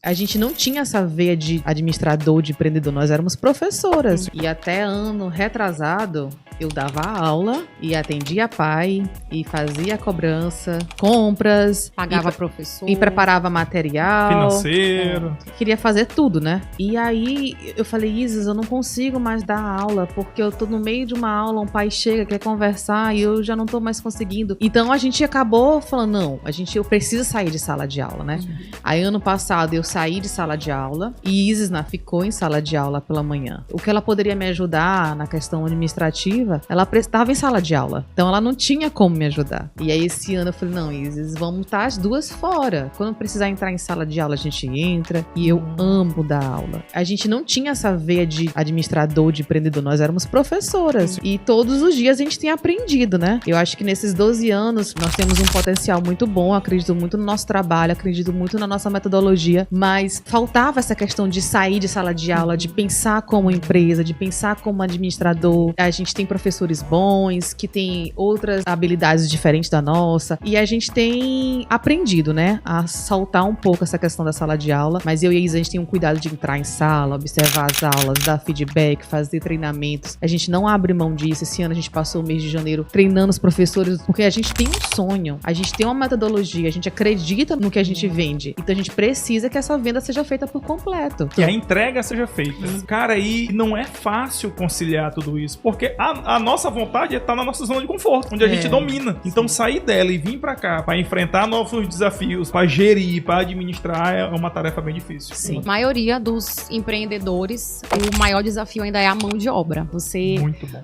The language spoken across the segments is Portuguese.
A gente não tinha essa veia de administrador, de empreendedor, nós éramos professoras. E até ano retrasado, eu dava aula e atendia pai e fazia cobrança, compras. Pagava professor. E preparava material. Financeiro. Queria fazer tudo, né? E aí eu falei, Isis, eu não consigo mais dar aula, porque eu tô no meio de uma aula, um pai chega, quer conversar e eu já não tô mais conseguindo. Então a gente acabou falando, não, eu preciso sair de sala de aula, né? Aí ano passado eu saí de sala de aula e Isis ficou em sala de aula pela manhã. O que ela poderia me ajudar na questão administrativa, ela estava em sala de aula. Então ela não tinha como me ajudar. E aí esse ano eu falei, não, Isis, vamos estar as duas fora. Quando precisar entrar em sala de aula, a gente entra. E eu amo dar aula. A gente não tinha essa veia de administrador, de empreendedor. Nós éramos professoras. E todos os dias a gente tem aprendido, né? Eu acho que nesses 12 anos nós temos um potencial muito bom. Acredito muito no nosso trabalho, acredito muito na nossa metodologia. Mas faltava essa questão de sair de sala de aula, de pensar como empresa, de pensar como administrador. A gente tem professores bons, que têm outras habilidades diferentes da nossa. E a gente tem aprendido, né? A saltar um pouco essa questão da sala de aula. Mas eu e a Isa, a gente tem um cuidado de entrar em sala, observar as aulas, dar feedback, fazer treinamentos. A gente não abre mão disso. Esse ano a gente passou o mês de janeiro treinando os professores, porque a gente tem um sonho, a gente tem uma metodologia, a gente acredita no que a gente vende. Então a gente precisa que essa venda seja feita por completo. Que a entrega seja feita. Cara, e não é fácil conciliar tudo isso, porque a nossa vontade é estar na nossa zona de conforto, onde a gente domina. Então sair dela e vir pra cá, pra enfrentar novos desafios, pra gerir, pra administrar, é uma tarefa bem difícil. Sim. A maioria dos empreendedores, o maior desafio ainda é a mão de obra. Você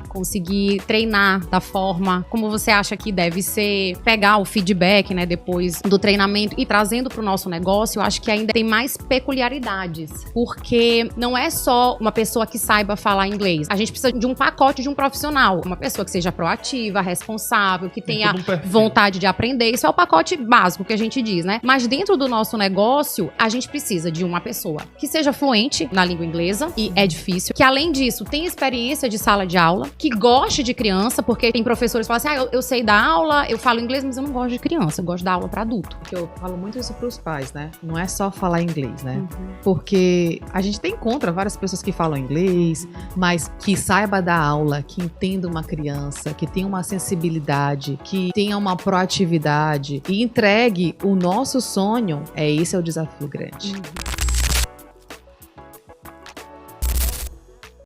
conseguir treinar da forma como você acha que deve ser, pegar o feedback, né, depois do treinamento e trazendo pro nosso negócio, eu acho que ainda tem mais peculiaridades, porque não é só uma pessoa que saiba falar inglês. A gente precisa de um pacote de um profissional, uma pessoa que seja proativa, responsável, que tenha vontade de aprender. Isso é o pacote básico que a gente diz, né? Mas dentro do nosso negócio, a gente precisa de uma pessoa que seja fluente na língua inglesa, e é difícil, que além disso tenha experiência de sala de aula, que goste de criança, porque tem professores que falam assim, eu sei dar aula, eu falo inglês, mas eu não gosto de criança, eu gosto de dar aula para adulto. Eu falo muito isso pros pais, né? Não é só falar inglês, né? Porque a gente encontra várias pessoas que falam inglês, mas que saiba dar aula, que entenda uma criança, que tenha uma sensibilidade, que tenha uma proatividade e entregue o nosso sonho. Esse é o desafio grande.